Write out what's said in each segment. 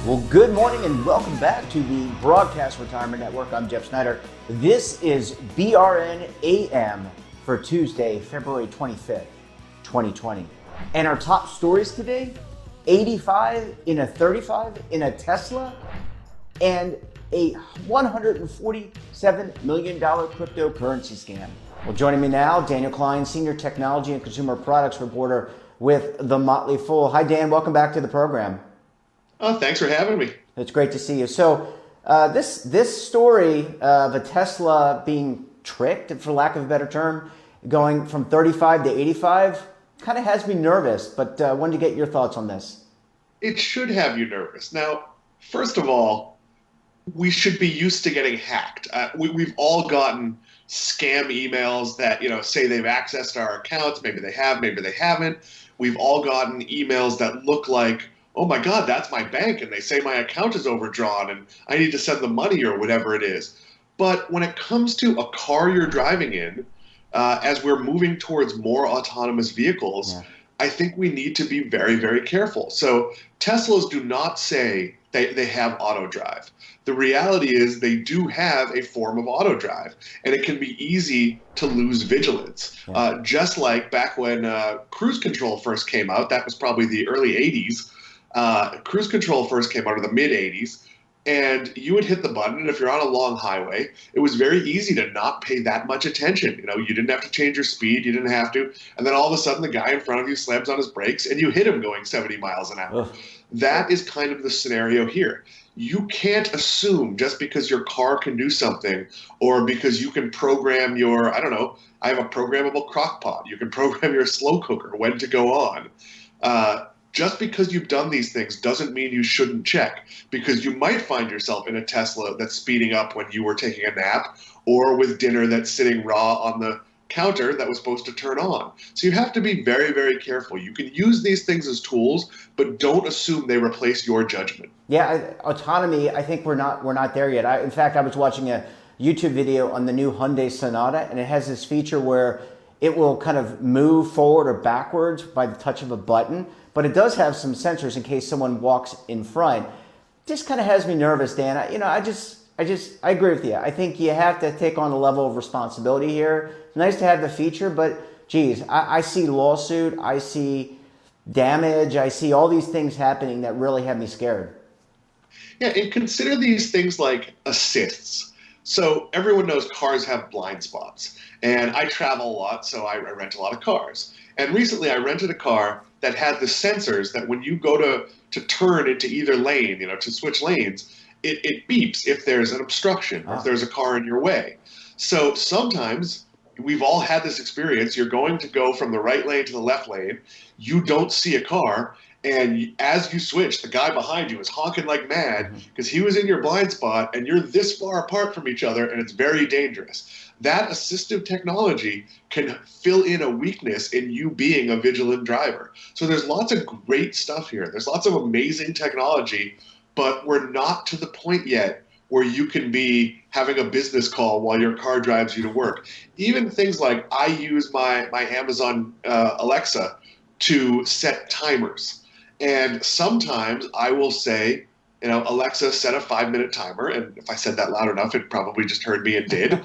Well, good morning and welcome back to the Broadcast Retirement Network. I'm Jeff Snyder. This is BRN AM for Tuesday, February 25th, 2020. And our top stories today, 85 in a 35 in a Tesla and a $147 million cryptocurrency scam. Well, joining me now, Daniel Klein, Senior Technology and Consumer Products Reporter with The Motley Fool. Hi, Dan. Welcome back to the program. Oh, thanks for having me. It's great to see you. So this story of a Tesla being tricked, for lack of a better term, going from 35 to 85, kind of has me nervous, but wanted to get your thoughts on this. It should have you nervous. Now, first of all, we should be used to getting hacked. We've all gotten scam emails that say they've accessed our accounts. Maybe they have, maybe they haven't. We've all gotten emails that look like, oh my God, that's my bank, and they say my account is overdrawn and I need to send the money or whatever it is. But when it comes to a car you're driving in, as we're moving towards more autonomous vehicles, I think we need to be very, very careful. So Teslas do not say they have auto drive. The reality is they do have a form of auto drive, and it can be easy to lose vigilance. Just like back when cruise control first came out, that was probably the early 80s. Cruise control first came out in the mid 80s, and you would hit the button, and if you're on a long highway, it was very easy to not pay that much attention. You didn't have to change your speed, you didn't have to, and then all of a sudden the guy in front of you slams on his brakes and you hit him going 70 miles an hour. Ugh. That is kind of the scenario here. You can't assume just because your car can do something or because you can program your, I have a programmable crock pot. You can program your slow cooker when to go on. Just because you've done these things doesn't mean you shouldn't check, because you might find yourself in a Tesla that's speeding up when you were taking a nap, or with dinner that's sitting raw on the counter that was supposed to turn on. So you have to be very, very careful. You can use these things as tools, but don't assume they replace your judgment. Yeah, autonomy, I think we're not there yet. In fact, I was watching a YouTube video on the new Hyundai Sonata, and it has this feature where it will kind of move forward or backwards by the touch of a button. But it does have some sensors in case someone walks in front. Just kind of has me nervous, Dan. I agree with you. I think you have to take on a level of responsibility here. It's nice to have the feature, but geez, I see lawsuit, I see damage, I see all these things happening that really have me scared. Yeah, and consider these things like assists. So everyone knows cars have blind spots, and I travel a lot, so I rent a lot of cars. And recently I rented a car that had the sensors that when you go to turn into either lane, to switch lanes, it beeps if there's an obstruction or if there's a car in your way. So sometimes we've all had this experience. You're going to go from the right lane to the left lane. You don't see a car. And as you switch, the guy behind you is honking like mad because he was in your blind spot and you're this far apart from each other, and it's very dangerous. That assistive technology can fill in a weakness in you being a vigilant driver. So there's lots of great stuff here. There's lots of amazing technology, but we're not to the point yet where you can be having a business call while your car drives you to work. Even things like I use my Amazon Alexa to set timers. And sometimes I will say, Alexa, set a 5-minute timer. And if I said that loud enough, it probably just heard me and did.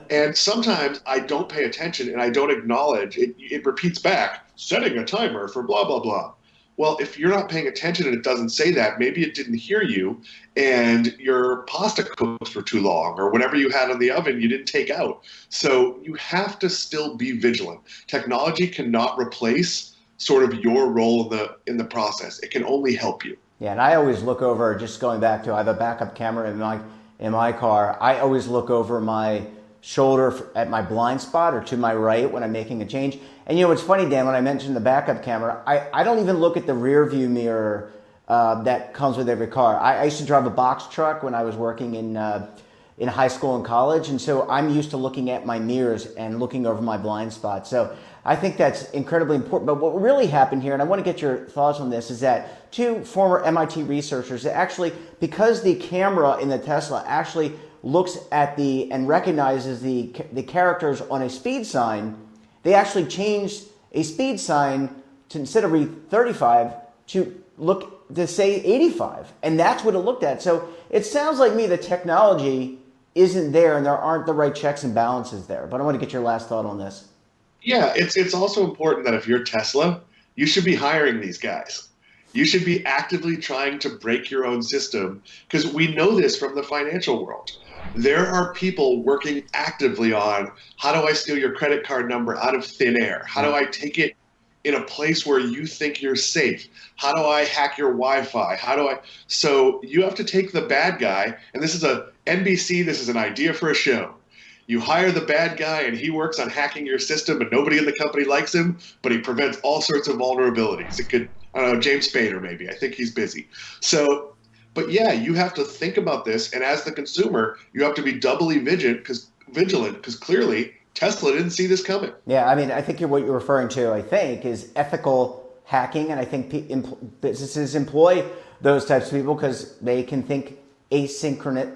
And sometimes I don't pay attention and I don't acknowledge it. It repeats back, setting a timer for blah, blah, blah. Well, if you're not paying attention and it doesn't say that, maybe it didn't hear you and your pasta cooked for too long, or whatever you had in the oven you didn't take out. So you have to still be vigilant. Technology cannot replace sort of your role in the process. It can only help you. Yeah, and I always look over, just going back to, I have a backup camera in my car. I always look over my shoulder at my blind spot or to my right when I'm making a change. And it's funny, Dan, when I mentioned the backup camera, I don't even look at the rear view mirror that comes with every car. I used to drive a box truck when I was working in high school and college, and so I'm used to looking at my mirrors and looking over my blind spot. So I think that's incredibly important. But what really happened here, and I want to get your thoughts on this, is that two former MIT researchers that actually, because the camera in the Tesla actually looks at and recognizes the characters on a speed sign, they actually changed a speed sign to, instead of read 35, to say 85. And that's what it looked at. So it sounds like me the technology isn't there and there aren't the right checks and balances there. But I want to get your last thought on this. Yeah, it's also important that if you're Tesla, you should be hiring these guys. You should be actively trying to break your own system, because we know this from the financial world. There are people working actively on, how do I steal your credit card number out of thin air? How do I take it in a place where you think you're safe? How do I hack your Wi-Fi? So you have to take the bad guy, and this is a NBC, this is an idea for a show. You hire the bad guy and he works on hacking your system and nobody in the company likes him, but he prevents all sorts of vulnerabilities. It could, I don't know, James Spader maybe. I think he's busy. So, but yeah, you have to think about this. And as the consumer, you have to be doubly vigilant because clearly Tesla didn't see this coming. Yeah, I mean, I think what you're referring to, I think, is ethical hacking. And I think businesses employ those types of people because they can think asynchronous,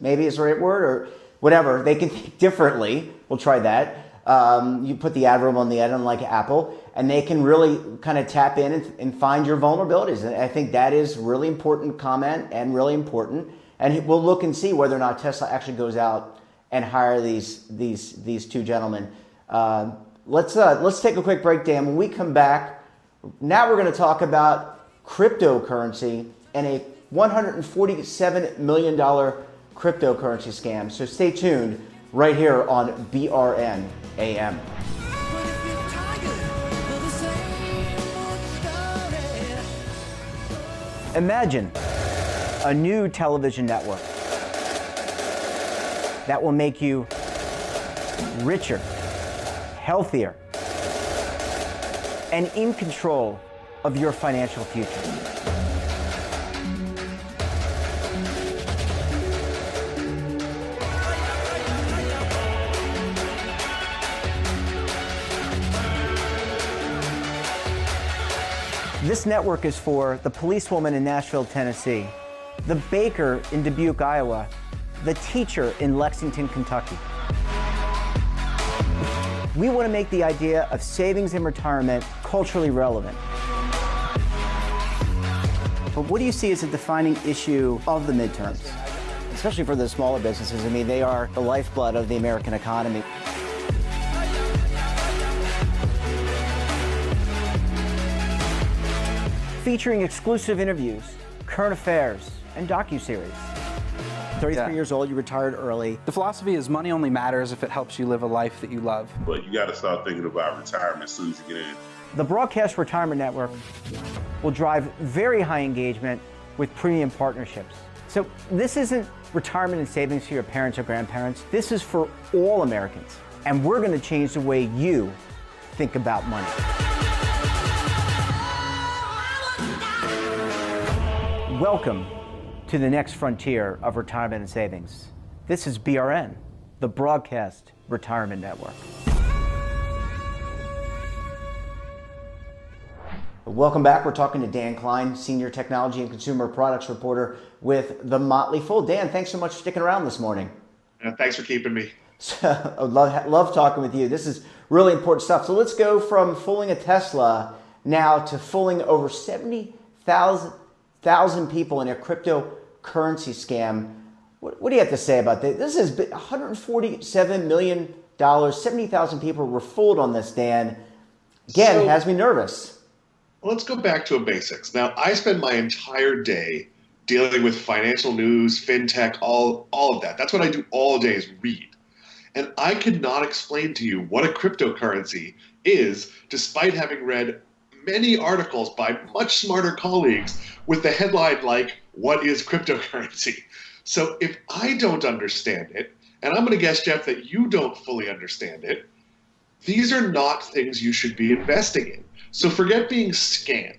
maybe is the right word, or whatever. They can think differently. We'll try that. You put the adverb on the end, unlike Apple, and they can really kind of tap in and find your vulnerabilities. And I think that is really important comment and really important. And we'll look and see whether or not Tesla actually goes out and hire these two gentlemen. Let's take a quick break, Dan. When we come back, now we're going to talk about cryptocurrency and a $147 million cryptocurrency scam. So stay tuned right here on BRN AM. Imagine a new television network that will make you richer, healthier, and in control of your financial future. This network is for the policewoman in Nashville, Tennessee, the baker in Dubuque, Iowa, the teacher in Lexington, Kentucky. We want to make the idea of savings and retirement culturally relevant. But what do you see as a defining issue of the midterms, especially for the smaller businesses? I mean, they are the lifeblood of the American economy. Featuring exclusive interviews, current affairs, and docuseries. 33 years old, you retired early. The philosophy is money only matters if it helps you live a life that you love. But you got to start thinking about retirement as soon as you get in. The Broadcast Retirement Network will drive very high engagement with premium partnerships. So this isn't retirement and savings for your parents or grandparents. This is for all Americans. And we're going to change the way you think about money. Welcome to the next frontier of retirement and savings. This is BRN, the Broadcast Retirement Network. Welcome back. We're talking to Dan Klein, Senior Technology and Consumer Products Reporter with The Motley Fool. Dan, thanks so much for sticking around this morning. Thanks for keeping me. So, I love talking with you. This is really important stuff. So let's go from fooling a Tesla now to fooling over 70,000 people in a cryptocurrency scam. What do you have to say about this? This is $147 million. 70,000 people were fooled on this, Dan. Again, it has me nervous. Let's go back to basics. Now, I spend my entire day dealing with financial news, fintech, all of that. That's what I do all day is read. And I could not explain to you what a cryptocurrency is, despite having read many articles by much smarter colleagues with the headline like, "What is cryptocurrency?" So if I don't understand it, and I'm going to guess, Jeff, that you don't fully understand it, these are not things you should be investing in. So forget being scammed.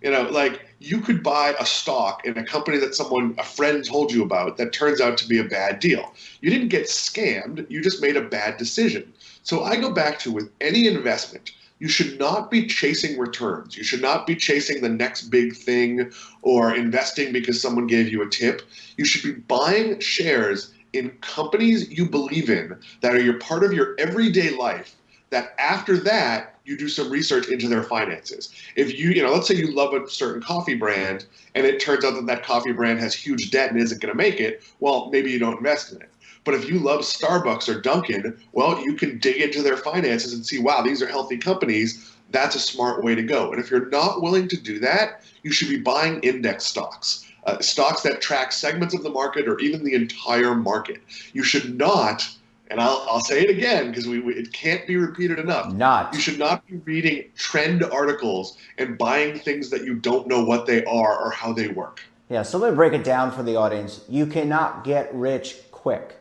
You know, like you could buy a stock in a company that a friend told you about that turns out to be a bad deal. You didn't get scammed, you just made a bad decision. So I go back to with any investment, you should not be chasing returns. You should not be chasing the next big thing or investing because someone gave you a tip. You should be buying shares in companies you believe in that are your part of your everyday life, that after that you do some research into their finances. If let's say you love a certain coffee brand and it turns out that that coffee brand has huge debt and isn't going to make it, well, maybe you don't invest in it. But if you love Starbucks or Dunkin', well, you can dig into their finances and see, wow, these are healthy companies. That's a smart way to go. And if you're not willing to do that, you should be buying index stocks. Stocks that track segments of the market or even the entire market. You should not, and I'll say it again because it can't be repeated enough. You should not be reading trend articles and buying things that you don't know what they are or how they work. Yeah, so let me break it down for the audience. You cannot get rich quick.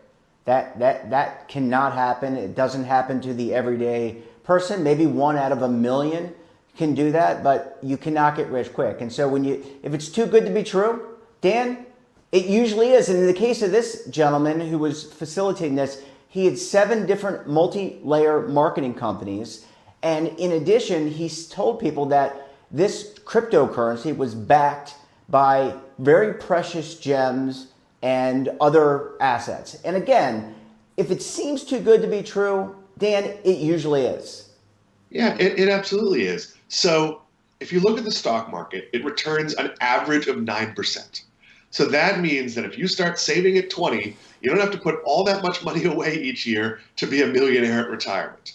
That cannot happen. It doesn't happen to the everyday person. Maybe 1 out of a million can do that, but you cannot get rich quick. And so if it's too good to be true, Dan, it usually is. And in the case of this gentleman who was facilitating this, he had 7 different multi-layer marketing companies. And in addition, he told people that this cryptocurrency was backed by very precious gems and other assets. And again, if it seems too good to be true, Dan, it usually is. Yeah, it absolutely is. So if you look at the stock market, it returns an average of 9%. So that means that if you start saving at 20, you don't have to put all that much money away each year to be a millionaire at retirement.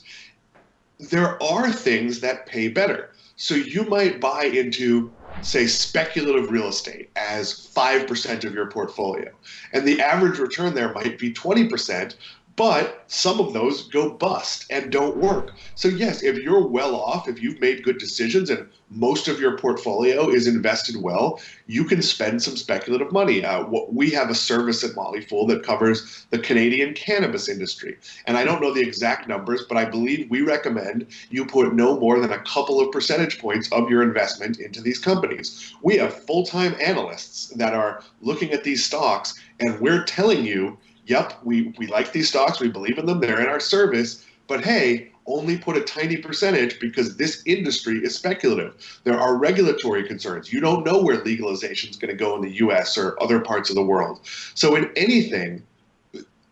There are things that pay better. So you might buy into, say, speculative real estate as 5% of your portfolio. And the average return there might be 20%, but some of those go bust and don't work. So yes, if you're well off, if you've made good decisions and most of your portfolio is invested well, you can spend some speculative money. We have a service at Motley Fool that covers the Canadian cannabis industry. And I don't know the exact numbers, but I believe we recommend you put no more than a couple of percentage points of your investment into these companies. We have full-time analysts that are looking at these stocks, and we're telling you, yep, we like these stocks, we believe in them, they're in our service, but hey, only put a tiny percentage because this industry is speculative. There are regulatory concerns. You don't know where legalization is going to go in the US or other parts of the world. So in anything,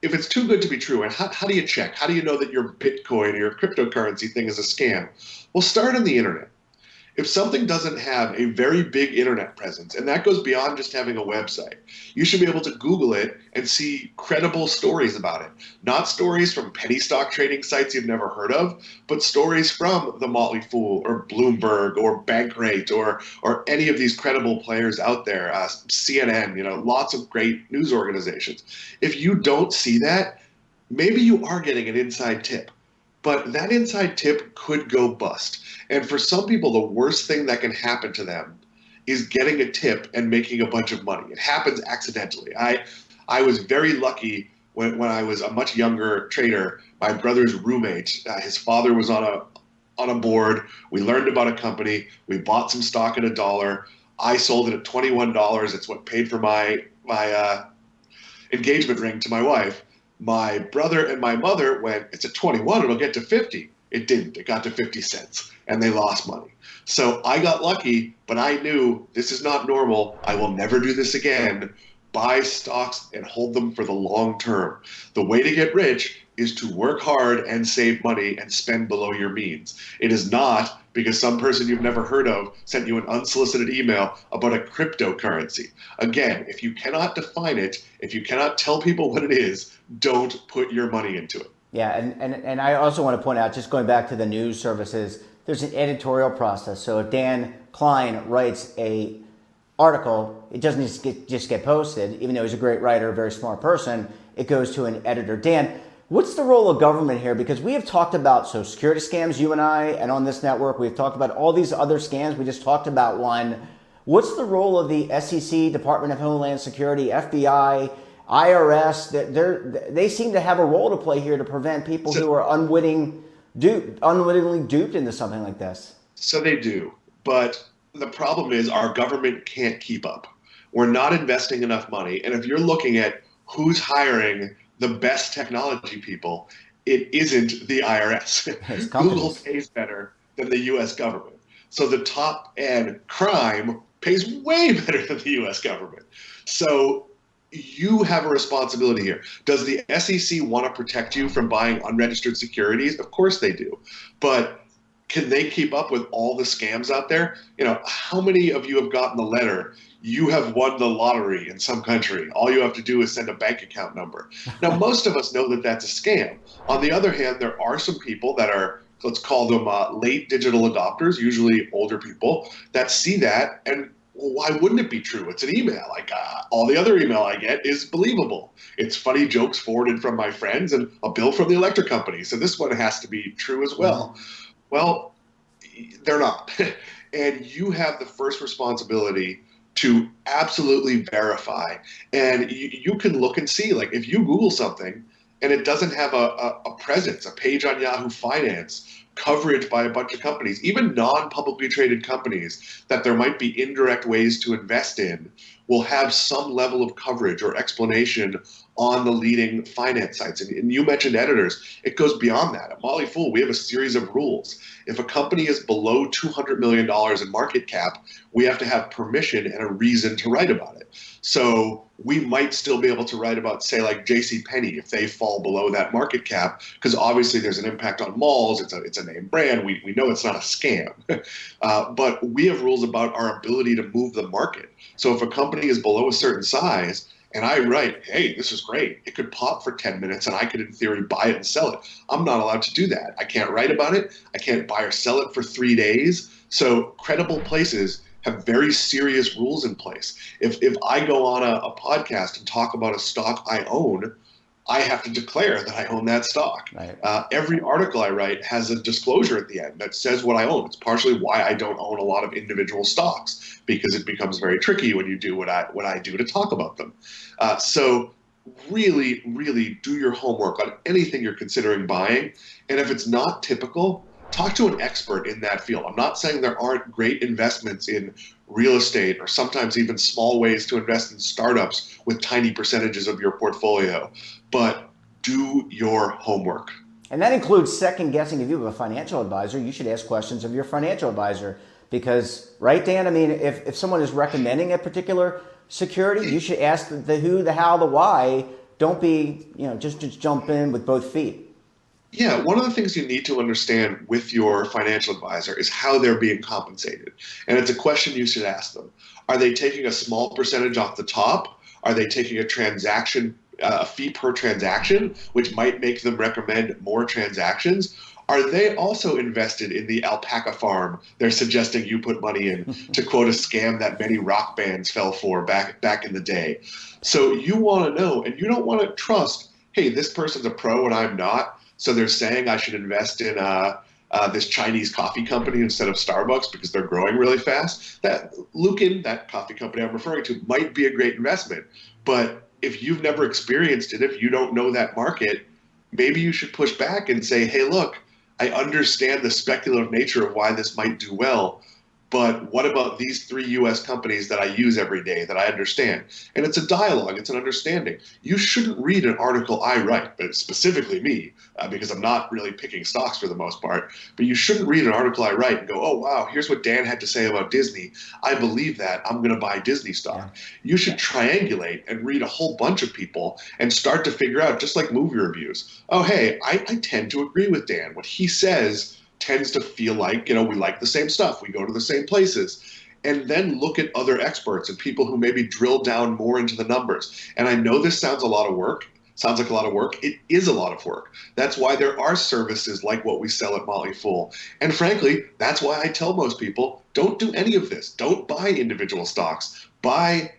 if it's too good to be true, and how do you check? How do you know that your Bitcoin or your cryptocurrency thing is a scam? Well, start on the internet. If something doesn't have a very big internet presence, and that goes beyond just having a website, you should be able to Google it and see credible stories about it. Not stories from penny stock trading sites you've never heard of, but stories from the Motley Fool or Bloomberg or Bankrate or any of these credible players out there, CNN, lots of great news organizations. If you don't see that, maybe you are getting an inside tip. But that inside tip could go bust. And for some people, the worst thing that can happen to them is getting a tip and making a bunch of money. It happens accidentally. I was very lucky when I was a much younger trader. My brother's roommate, his father was on a board. We learned about a company. We bought some stock at $1. I sold it at $21. It's what paid for my engagement ring to my wife. My brother and my mother went, it's at 21, it'll get to 50. It didn't. It got to 50 cents, and they lost money. So I got lucky, but I knew this is not normal. I will never do this again. Buy stocks and hold them for the long term. The way to get rich is to work hard and save money and spend below your means. It is not because some person you've never heard of sent you an unsolicited email about a cryptocurrency. Again, if you cannot define it, if you cannot tell people what it is, don't put your money into it. Yeah, and I also want to point out, just going back to the news services, there's an editorial process. So if Dan Klein writes a article, it doesn't just get posted, even though he's a great writer, a very smart person, it goes to an editor. Dan, what's the role of government here? Because we have talked about Social Security scams, you and I, and on this network, we've talked about all these other scams. We just talked about one. What's the role of the SEC, Department of Homeland Security, FBI, IRS? They seem to have a role to play here to prevent people who are unwittingly duped into something like this. So they do, but the problem is our government can't keep up. We're not investing enough money, and if you're looking at who's hiring the best technology people, it isn't the IRS. Google pays better than the U.S. government. So the top end crime pays way better than the U.S. government. So you have a responsibility here. Does the SEC want to protect you from buying unregistered securities? Of course they do. But can they keep up with all the scams out there? How many of you have gotten the letter, you have won the lottery in some country. All you have to do is send a bank account number. Now, most of us know that that's a scam. On the other hand, there are some people that are, let's call them late digital adopters, usually older people, that see that and, well, why wouldn't it be true? It's an email. Like all the other email I get is believable. It's funny jokes forwarded from my friends and a bill from the electric company. So this one has to be true as well. Well, they're not. And you have the first responsibility to absolutely verify. And you can look and see, like if you Google something and it doesn't have a presence, a page on Yahoo Finance, coverage by a bunch of companies, even non-publicly traded companies that there might be indirect ways to invest in, will have some level of coverage or explanation on the leading finance sites. And you mentioned editors. It goes beyond that. At Motley Fool, we have a series of rules. If a company is below $200 million in market cap, we have to have permission and a reason to write about it. So we might still be able to write about, say, like JCPenney if they fall below that market cap, because obviously there's an impact on malls. It's a name brand. We know it's not a scam. But we have rules about our ability to move the market. So if a company is below a certain size, and I write, hey, this is great, it could pop for 10 minutes and I could, in theory, buy it and sell it. I'm not allowed to do that. I can't write about it. I can't buy or sell it for 3 days. So credible places have very serious rules in place. If I go on a podcast and talk about a stock I own, I have to declare that I own that stock. Right. Every article I write has a disclosure at the end that says what I own. It's partially why I don't own a lot of individual stocks, because it becomes very tricky when you do what I do to talk about them. So really, really do your homework on anything you're considering buying. And if it's not typical, talk to an expert in that field. I'm not saying there aren't great investments in real estate or sometimes even small ways to invest in startups with tiny percentages of your portfolio, but do your homework. And that includes second guessing. If you have a financial advisor, you should ask questions of your financial advisor because, right, Dan? I mean, if someone is recommending a particular security, you should ask the who, the how, the why. Don't be, just jump in with both feet. Yeah, one of the things you need to understand with your financial advisor is how they're being compensated. And it's a question you should ask them. Are they taking a small percentage off the top? Are they taking a fee per transaction, which might make them recommend more transactions? Are they also invested in the alpaca farm they're suggesting you put money in, to quote a scam that many rock bands fell for back in the day? So you want to know, and you don't want to trust, hey, this person's a pro and I'm not, so they're saying I should invest in this Chinese coffee company instead of Starbucks because they're growing really fast. That Luckin, that coffee company I'm referring to, might be a great investment. But if you've never experienced it, if you don't know that market, maybe you should push back and say, hey, look, I understand the speculative nature of why this might do well, but what about these 3 U.S. companies that I use every day that I understand? And it's a dialogue, it's an understanding. You shouldn't read an article I write, but specifically me, because I'm not really picking stocks for the most part, but you shouldn't read an article I write and go, oh, wow, here's what Dan had to say about Disney. I believe that. I'm going to buy Disney stock. Yeah. You should triangulate and read a whole bunch of people and start to figure out, just like movie reviews, oh, hey, I tend to agree with Dan. What he says tends to feel like, we like the same stuff. We go to the same places. And then look at other experts and people who maybe drill down more into the numbers. And I know this sounds like a lot of work. It is a lot of work. That's why there are services like what we sell at Motley Fool. And frankly, that's why I tell most people, don't do any of this. Don't buy individual stocks. Buy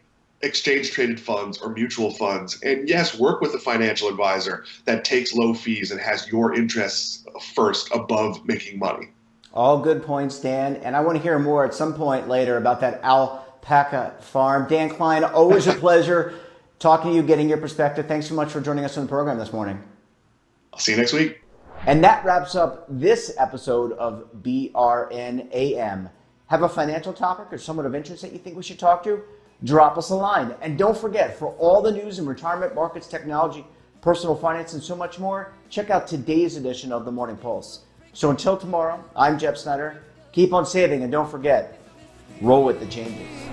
exchange-traded funds or mutual funds. And yes, work with a financial advisor that takes low fees and has your interests first above making money. All good points, Dan. And I want to hear more at some point later about that alpaca farm. Dan Klein, always a pleasure talking to you, getting your perspective. Thanks so much for joining us on the program this morning. I'll see you next week. And that wraps up this episode of BRN AM. Have a financial topic or someone of interest that you think we should talk to? Drop us a line. And don't forget, for all the news in retirement, markets, technology, personal finance, and so much more, check out today's edition of the Morning Pulse. So until tomorrow, I'm Jeff Snyder. Keep on saving, and don't forget, roll with the changes.